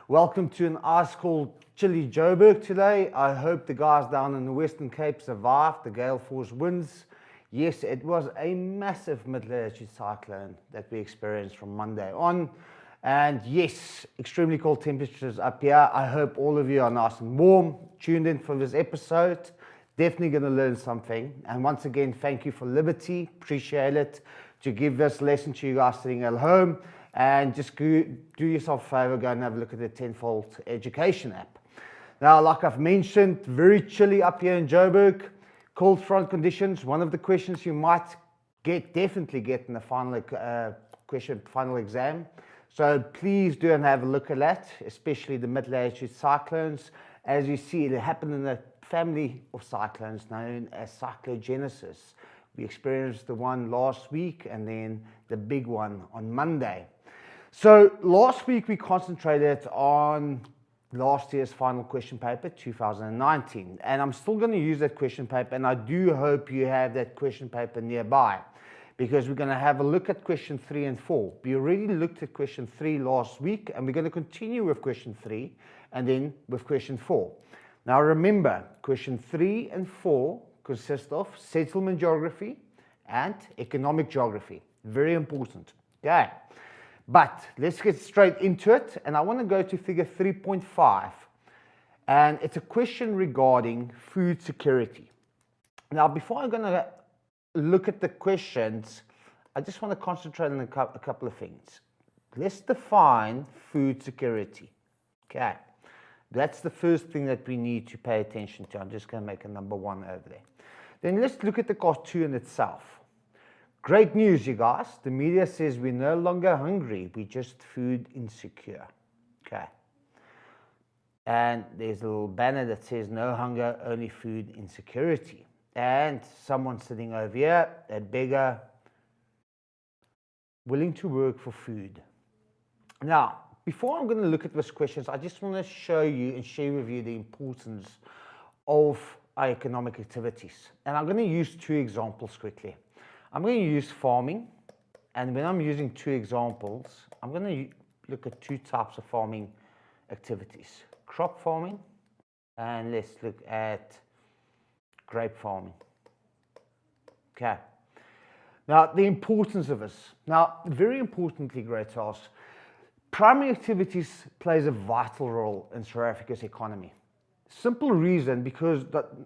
Welcome to an ice cold chilly Joburg today. I hope the guys down in the Western Cape survived the gale force winds. Yes, it was a massive mid-latitude cyclone that we experienced from Monday on. And yes, extremely cold temperatures up here. I hope all of you are nice and warm, tuned in for this episode. Definitely going to learn something. And once again, thank you for Liberty. Appreciate it. To give this lesson to you guys sitting at home. And just do yourself a favor, go and have a look at the Tenfold education app. Now, like I've mentioned, very chilly up here in Joburg. Cold front conditions. One of the questions you might definitely get in the final final exam. So please do and have a look at that, especially the mid-latitude cyclones. As you see, it happened in a family of cyclones known as cyclogenesis. We experienced the one last week and then the big one on Monday. So last week we concentrated on last year's final question paper, 2019. And I'm still going to use that question paper, and I do hope you have that question paper nearby, because we're going to have a look at question 3 and 4. We already looked at question 3 last week, and we're going to continue with question 3 and then with question 4. Now remember, question 3 and 4 consist of settlement geography and economic geography. Very important. Okay. But let's get straight into it. And I want to go to figure 3.5. And it's a question regarding food security. Now, before I'm going to look at the questions, I just want to concentrate on a couple of things. Let's define food security. Okay. That's the first thing that we need to pay attention to. I'm just going to make a number 1 over there. Then let's look at the cartoon itself. Great news, you guys. The media says we're no longer hungry. We're just food insecure. Okay. And there's a little banner that says no hunger, only food insecurity. And someone sitting over here, a beggar, willing to work for food. Now, before I'm going to look at those questions, I just want to show you and share with you the importance of our economic activities. And I'm going to use 2 examples quickly. I'm going to use farming, and when I'm using 2 examples, I'm going to look at 2 types of farming activities. Crop farming, and let's look at grape farming. Okay. Now, the importance of this. Now, very importantly, great task, primary activities plays a vital role in South Africa's economy. Simple reason, because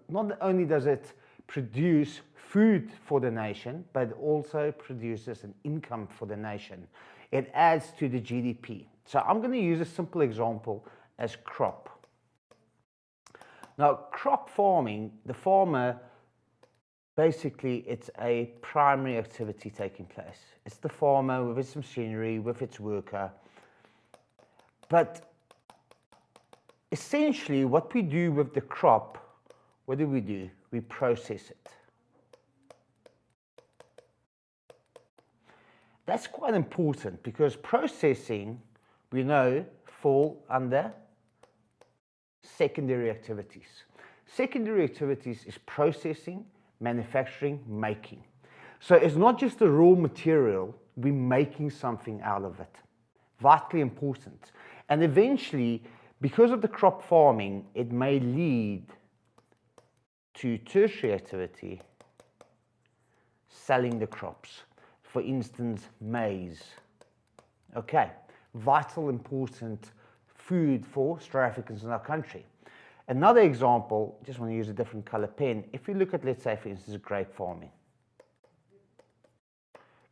not only does it produce food for the nation, but it also produces an income for the nation. It adds to the GDP. So I'm going to use a simple example as crop. Now, crop farming, the farmer, basically it's a primary activity taking place. It's the farmer with its machinery, with its worker. But essentially what we do with the crop, what do? We process it. That's quite important, because processing, we know, fall under secondary activities. Secondary activities is processing, manufacturing, making. So it's not just the raw material, we're making something out of it. Vitally important. And eventually, because of the crop farming, it may lead to tertiary activity, selling the crops. For instance, maize. Okay, vital, important food for South Africans in our country. Another example, just want to use a different color pen. If you look at, let's say, for instance, grape farming.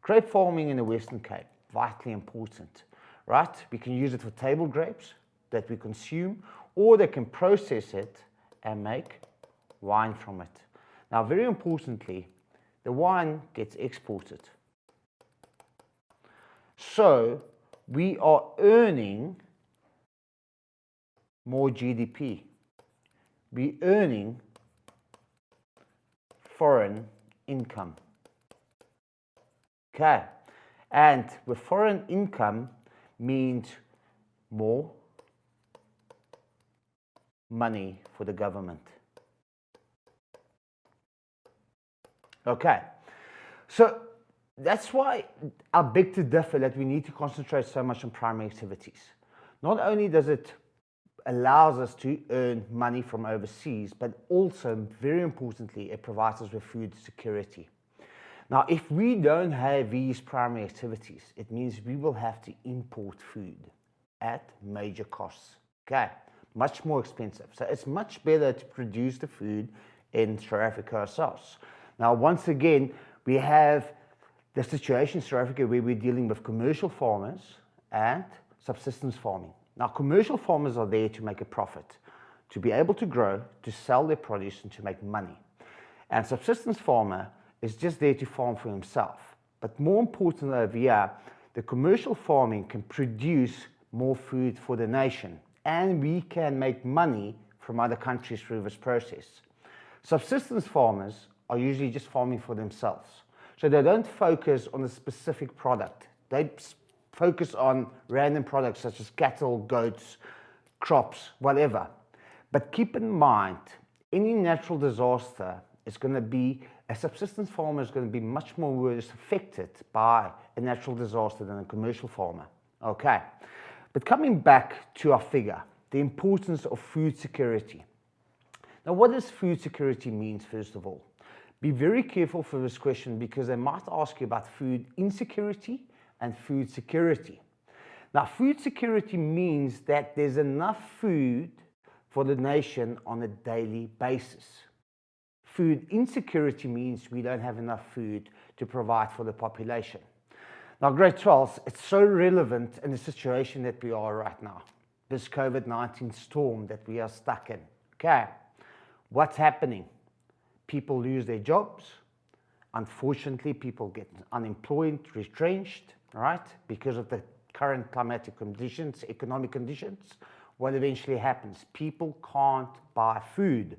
Grape farming in the Western Cape, vitally important, right? We can use it for table grapes that we consume, or they can process it and make wine from it. Now, very importantly, the wine gets exported. So we are earning more GDP. We're earning foreign income. Okay. And with foreign income means more money for the government. Okay. So that's why I beg to differ that we need to concentrate so much on primary activities. Not only does it allows us to earn money from overseas, but also, very importantly, it provides us with food security. Now, if we don't have these primary activities, it means we will have to import food at major costs. Okay, much more expensive. So it's much better to produce the food in South Africa ourselves. Now, once again, we have the situation in South Africa where we're dealing with commercial farmers and subsistence farming. Now, commercial farmers are there to make a profit, to be able to grow, to sell their produce, and to make money. And subsistence farmer is just there to farm for himself. But more important over here, the commercial farming can produce more food for the nation, and we can make money from other countries through this process. Subsistence farmers are usually just farming for themselves. So they don't focus on a specific product. They focus on random products such as cattle, goats, crops, whatever. But keep in mind, any natural disaster is going to be, a subsistence farmer is going to be much more worse affected by a natural disaster than a commercial farmer. Okay, but coming back to our figure, the importance of food security. Now, what does food security mean, first of all? Be very careful for this question because they might ask you about food insecurity and food security. Now, food security means that there's enough food for the nation on a daily basis. Food insecurity means we don't have enough food to provide for the population. Now, grade 12s, it's so relevant in the situation that we are right now, this COVID-19 storm that we are stuck in. Okay, what's happening? People lose their jobs. Unfortunately, people get unemployed, retrenched, right? Because of the current climatic conditions, economic conditions. What eventually happens? People can't buy food.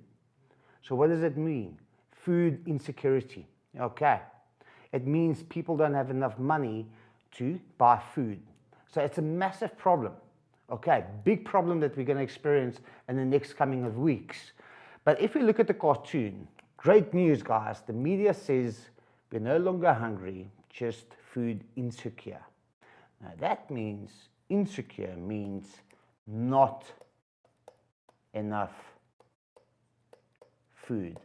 So what does it mean? Food insecurity. Okay. It means people don't have enough money to buy food. So it's a massive problem. Okay, big problem that we're going to experience in the next coming of weeks. But if we look at the cartoon, great news, guys. The media says we're no longer hungry, just food insecure. Now that means insecure means not enough food.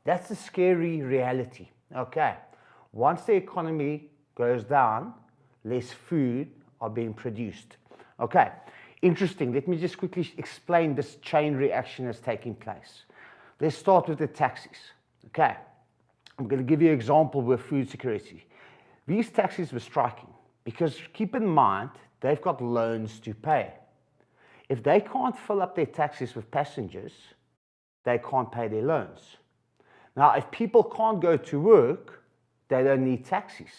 That's a scary reality. Okay, once the economy goes down, less food are being produced. Okay, interesting. Let me just quickly explain this chain reaction that's taking place. Let's start with the taxis. Okay, I'm going to give you an example with food security. These taxis were striking because keep in mind, they've got loans to pay. If they can't fill up their taxis with passengers, they can't pay their loans. Now, if people can't go to work, they don't need taxis.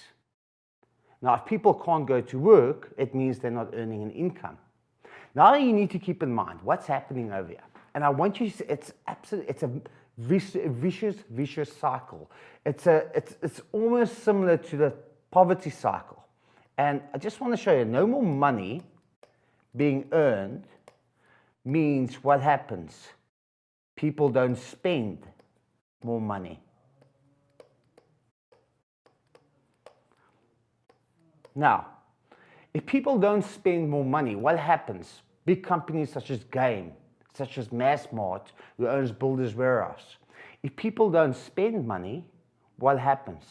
Now, if people can't go to work, it means they're not earning an income. Now, you need to keep in mind what's happening over here. And I want you to see, it's a vicious cycle. It's almost similar to the poverty cycle. And I just want to show you, no more money being earned means what happens? People don't spend more money. Now, if people don't spend more money, what happens? Big companies such as Game, such as Massmart, who owns Builders Warehouse. If people don't spend money, what happens?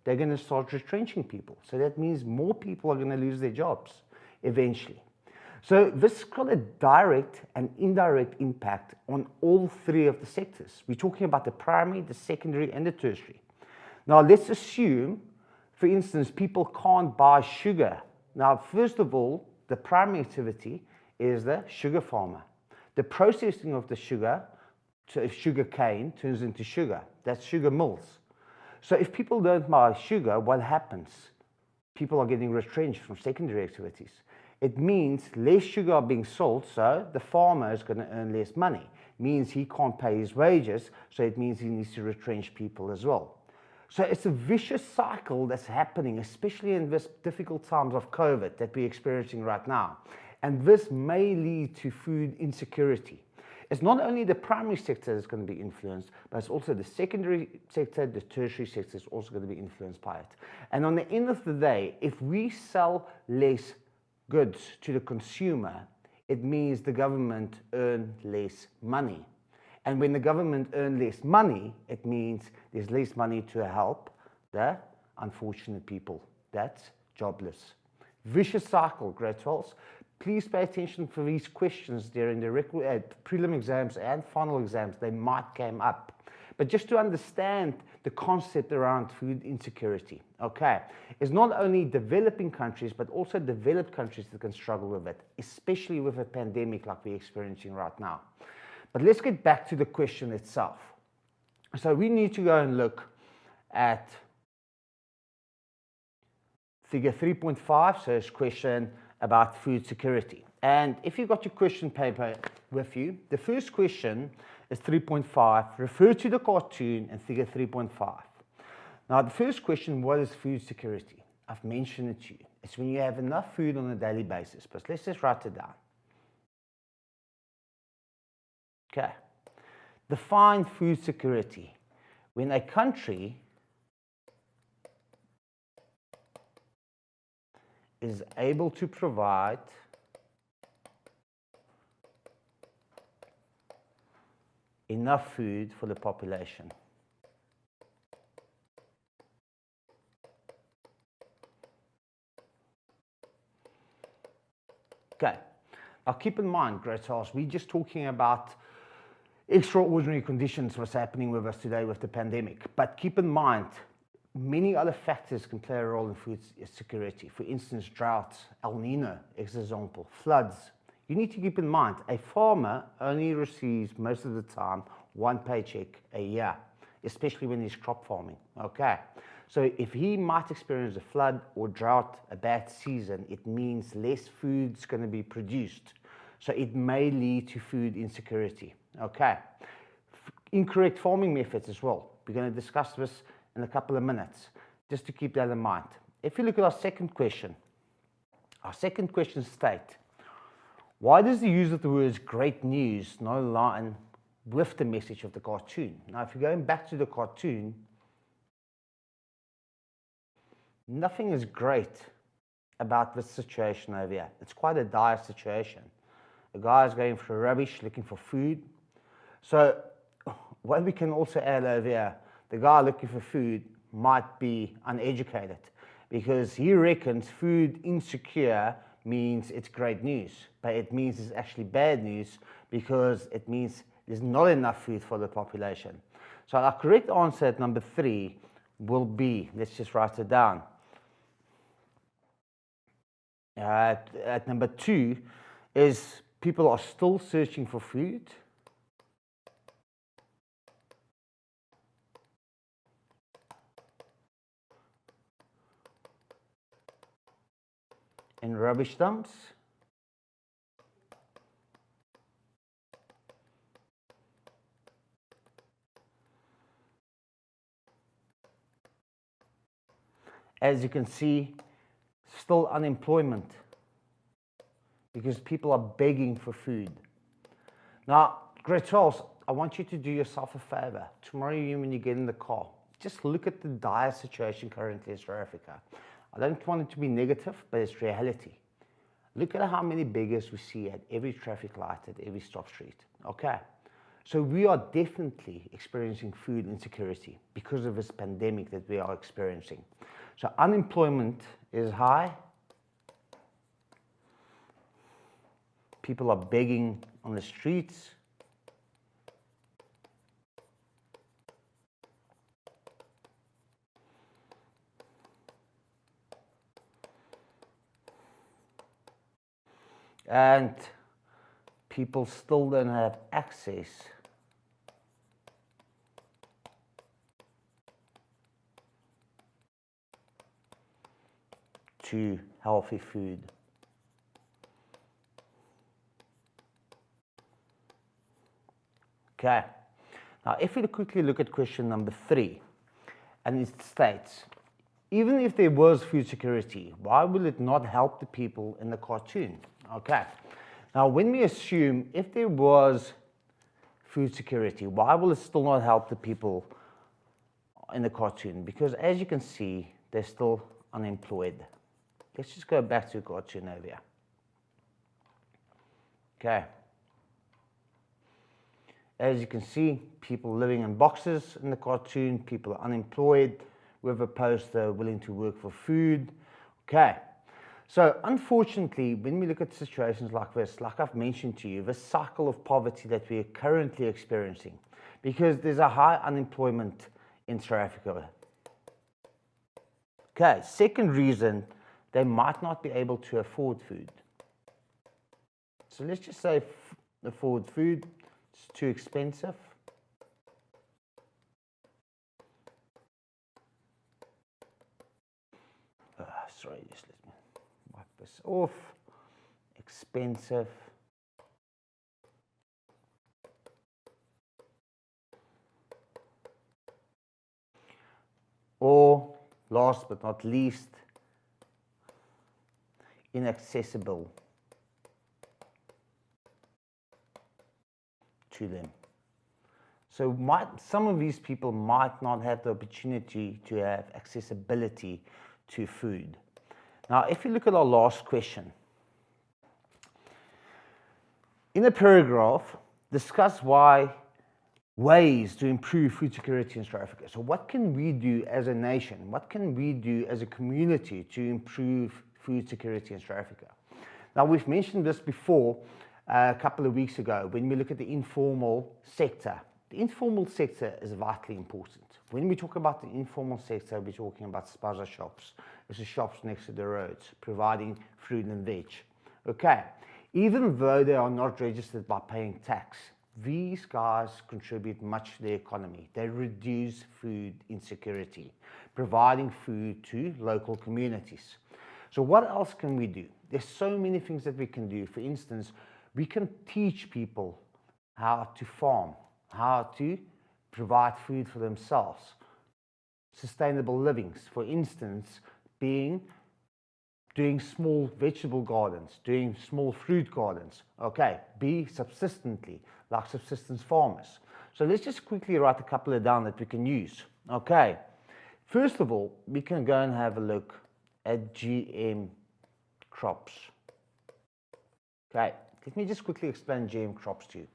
They're going to start retrenching people. So that means more people are going to lose their jobs eventually. So this has got a direct and indirect impact on all three of the sectors. We're talking about the primary, the secondary, and the tertiary. Now let's assume, for instance, people can't buy sugar. Now, first of all, the primary activity is the sugar farmer. The processing of the sugar, so if sugar cane turns into sugar, that's sugar mills. So if people don't buy sugar, what happens? People are getting retrenched from secondary activities. It means less sugar are being sold, so the farmer is going to earn less money. It means he can't pay his wages, so it means he needs to retrench people as well. So it's a vicious cycle that's happening, especially in this difficult times of COVID that we're experiencing right now. And this may lead to food insecurity. It's not only the primary sector that's going to be influenced, but it's also the secondary sector, the tertiary sector is also going to be influenced by it. And on the end of the day, if we sell less goods to the consumer, it means the government earn less money. And when the government earn less money, it means there's less money to help the unfortunate people that's jobless. Vicious cycle, grade 12s. Please pay attention for these questions during the prelim exams and final exams. They might come up. But just to understand the concept around food insecurity, okay, it's not only developing countries, but also developed countries that can struggle with it, especially with a pandemic like we're experiencing right now. But let's get back to the question itself. So we need to go and look at figure 3.5, so it's a question about food security. And if you've got your question paper with you, the first question is 3.5, refer to the cartoon and figure 3.5. Now the first question, what is food security? I've mentioned it to you. It's when you have enough food on a daily basis, but let's just write it down. Okay, define food security. When a country is able to provide enough food for the population. Okay, now keep in mind, grade 12s, we're just talking about extraordinary conditions, what's happening with us today with the pandemic. But keep in mind, many other factors can play a role in food security. For instance, droughts, El Nino, as an example, floods. You need to keep in mind, a farmer only receives most of the time one paycheck a year, especially when he's crop farming, okay? So if he might experience a flood or drought, a bad season, it means less food's gonna be produced. So it may lead to food insecurity, okay? Incorrect farming methods as well. We're gonna discuss this in a couple of minutes, just to keep that in mind. If you look at our second question states, why does the use of the words great news not align with the message of the cartoon? Now, if you're going back to the cartoon, nothing is great about this situation over here. It's quite a dire situation. The guy is going through rubbish, looking for food. So what we can also add over here, the guy looking for food might be uneducated because he reckons food insecure means it's great news, but it means it's actually bad news because it means there's not enough food for the population. So our correct answer at number 3 will be, let's just write it down. At number 2 is people are still searching for food. In rubbish dumps. As you can see, still unemployment because people are begging for food. Now, grade 12s, I want you to do yourself a favor. Tomorrow when you get in the car, just look at the dire situation currently in South Africa. I don't want it to be negative, but it's reality. Look at how many beggars we see at every traffic light, at every stop street, okay? So we are definitely experiencing food insecurity because of this pandemic that we are experiencing. So unemployment is high. People are begging on the streets. And people still don't have access to healthy food. Okay, now if we quickly look at question number 3, and it states, even if there was food security, why will it not help the people in the cartoon? Okay, now when we assume if there was food security, why will it still not help the people in the cartoon? Because as you can see, they're still unemployed. Let's just go back to the cartoon over here. Okay. As you can see, people living in boxes in the cartoon, people are unemployed, whoever posts they're willing to work for food. Okay. So unfortunately, when we look at situations like this, like I've mentioned to you, this cycle of poverty that we are currently experiencing, because there's a high unemployment in South Africa. Okay, second reason, they might not be able to afford food. So let's just say afford food, it's too expensive. Sorry, just let me wipe this off. Expensive. Or, last but not least, inaccessible to them. So some of these people might not have the opportunity to have accessibility to food. Now, if you look at our last question, in a paragraph, discuss ways to improve food security in South Africa. So what can we do as a nation? What can we do as a community to improve food security in South Africa? Now, we've mentioned this before a couple of weeks ago when we look at the informal sector. The informal sector is vitally important. When we talk about the informal sector, we're talking about spaza shops. It's the shops next to the roads, providing fruit and veg. Okay, even though they are not registered by paying tax, these guys contribute much to the economy. They reduce food insecurity, providing food to local communities. So what else can we do? There's so many things that we can do. For instance, we can teach people how to farm, how to provide food for themselves. Sustainable livings, for instance, doing small vegetable gardens, doing small fruit gardens. Okay, be subsistently, like subsistence farmers. So let's just quickly write a couple of down that we can use. Okay, first of all, we can go and have a look at GM crops. Okay, let me just quickly explain GM crops to you.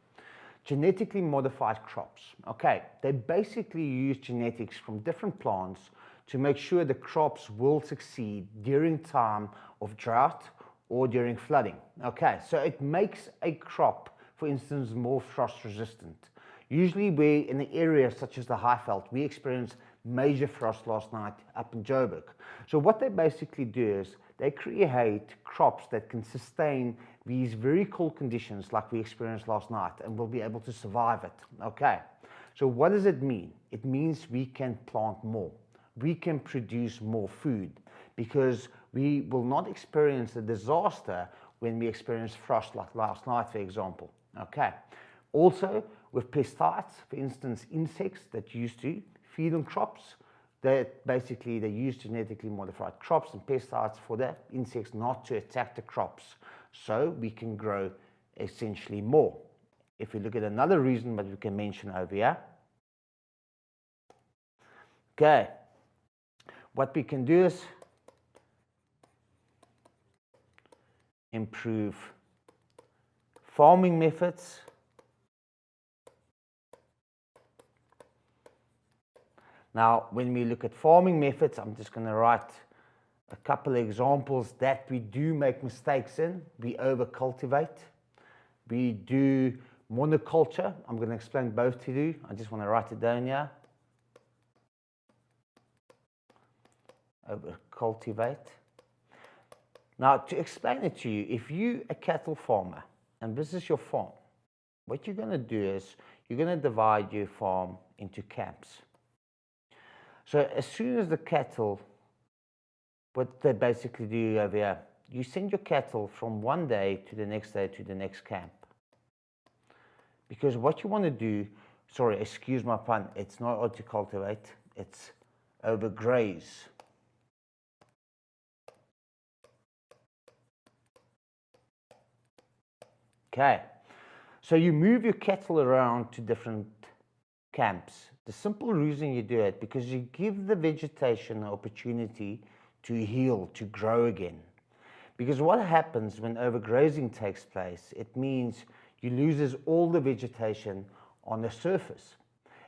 Genetically modified crops. Okay, they basically use genetics from different plants to make sure the crops will succeed during time of drought or during flooding. Okay, so it makes a crop, for instance, more frost resistant. Usually we're in the areas such as the Highveld, we experienced major frost last night up in Joburg. So what they basically do is they create crops that can sustain these very cold conditions like we experienced last night and will be able to survive it. Okay, so what does it mean? It means we can plant more. We can produce more food because we will not experience a disaster when we experience frost like last night, for example. Okay, also with pesticides, for instance, insects that used to feed on crops, that basically they use genetically modified crops and pesticides for the insects not to attack the crops, so we can grow essentially more. If we look at another reason that we can mention over here, okay, what we can do is improve farming methods. Now, when we look at farming methods, I'm just going to write a couple of examples that we do make mistakes in. We over-cultivate. We do monoculture. I'm going to explain both to you. I just want to write it down here. Over-cultivate. Now, to explain it to you, if you're a cattle farmer and this is your farm, what you're going to do is you're going to divide your farm into camps. So as soon as the cattle, what they basically do over here, you send your cattle from one day to the next camp. Because what you want to do, sorry, excuse my pun, it's not over-cultivate, it's overgraze. Okay, so you move your cattle around to different camps. The simple reason you do it, because you give the vegetation an opportunity to heal, to grow again. Because what happens when overgrazing takes place, it means you loses all the vegetation on the surface.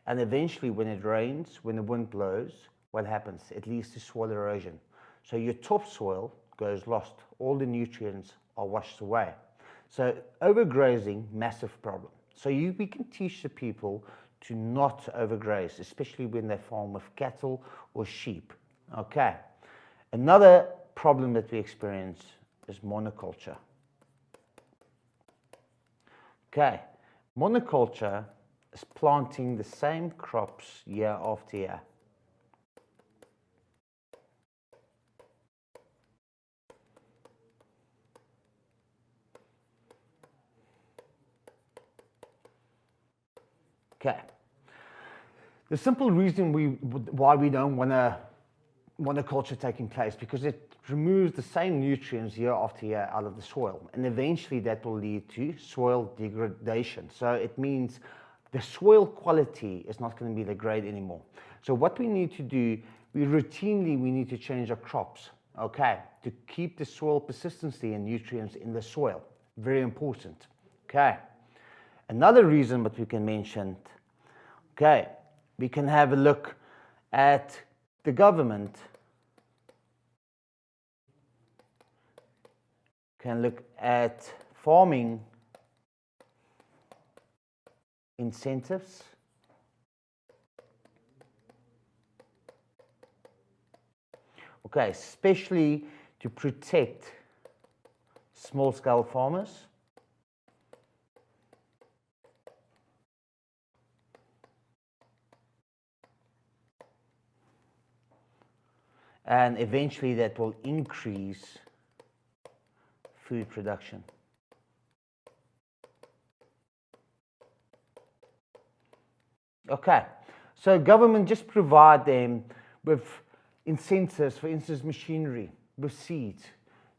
And eventually when it rains, when the wind blows, what happens? It leads to soil erosion. So your topsoil goes lost. All the nutrients are washed away. So overgrazing, massive problem. So we can teach the people to not overgraze, especially when they farm with cattle or sheep. Okay. Another problem that we experience is monoculture. Okay. Monoculture is planting the same crops year after year. Okay. The simple reason why we don't want monoculture taking place, because it removes the same nutrients year after year out of the soil, and eventually that will lead to soil degradation. So it means the soil quality is not going to be the great anymore. So what we need to do, we need to change our crops, okay, to keep the soil persistency and nutrients in the soil. Very important. Okay. Another reason that we can mention, okay, we can have a look at the government. Can look at farming incentives. Okay, especially to protect small-scale farmers. And eventually that will increase food production. Okay, so government just provide them with incentives, for instance, machinery, with seeds,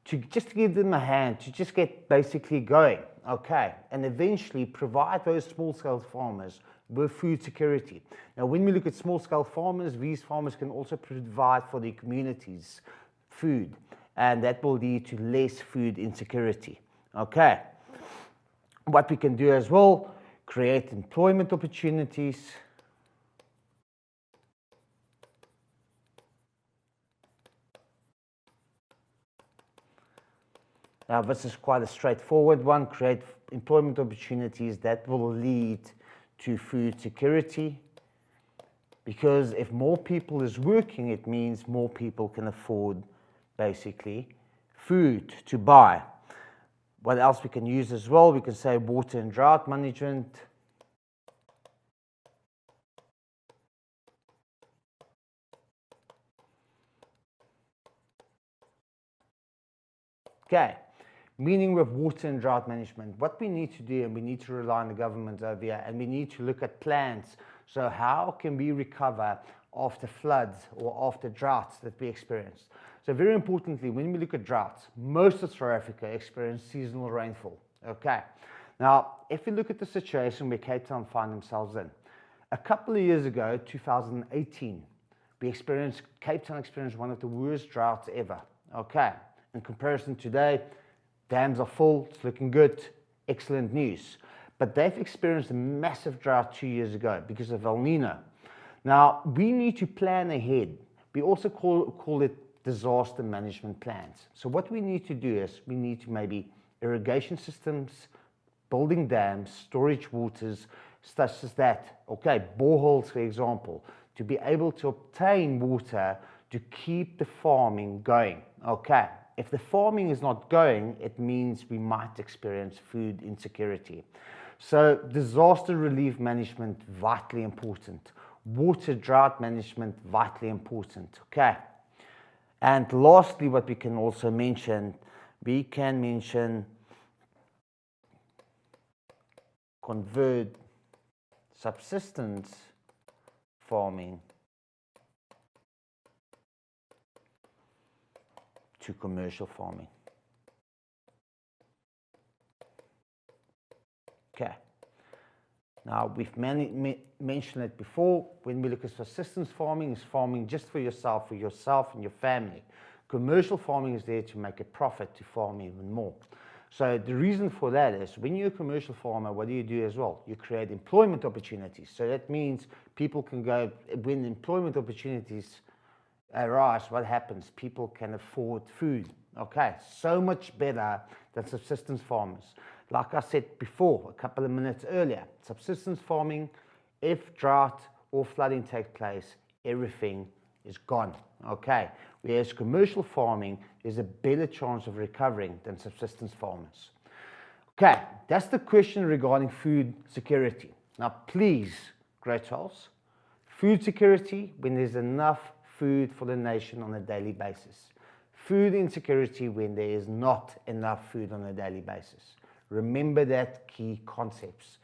to just give them a hand, to just get basically going, okay, and eventually provide those small-scale farmers with food security. Now, when we look at small-scale farmers, these farmers can also provide for the communities food, and that will lead to less food insecurity, okay. What we can do as well, create employment opportunities. Now, this is quite a straightforward one. Create employment opportunities that will lead to food security. Because if more people is working, it means more people can afford, basically, food to buy. What else we can use as well? We can say water and drought management. Okay. Meaning with water and drought management, what we need to do, and we need to rely on the government over here, and we need to look at plans. So how can we recover after floods or after droughts that we experience? So very importantly, when we look at droughts, most of South Africa experience seasonal rainfall. Okay. Now, if we look at the situation where Cape Town find themselves in, a couple of years ago, 2018, Cape Town experienced one of the worst droughts ever. Okay. In comparison today, dams are full, it's looking good, excellent news. But they've experienced a massive drought 2 years ago because of El Nino. Now, we need to plan ahead. We also call it disaster management plans. So what we need to do is we need to maybe irrigation systems, building dams, storage waters, such as that. Okay, boreholes, for example, to be able to obtain water to keep the farming going. Okay. If the farming is not going, it means we might experience food insecurity. So disaster relief management, vitally important. Water drought management, vitally important. Okay. And lastly, what we can also mention, we can mention convert subsistence farming to commercial farming. Okay. Now, we've mentioned it before. When we look at subsistence farming, it's farming just for yourself and your family. Commercial farming is there to make a profit, to farm even more. So the reason for that is when you're a commercial farmer, what do as well? You create employment opportunities. So that means people can go, when employment opportunities arise, what happens? People can afford food. Okay, so much better than subsistence farmers. Like I said before, a couple of minutes earlier, subsistence farming, if drought or flooding takes place, everything is gone. Okay, whereas commercial farming, there's a better chance of recovering than subsistence farmers. Okay, that's the question regarding food security. Now please, Great Charles, food security when there's enough food for the nation on a daily basis. Food insecurity when there is not enough food on a daily basis. Remember that key concepts.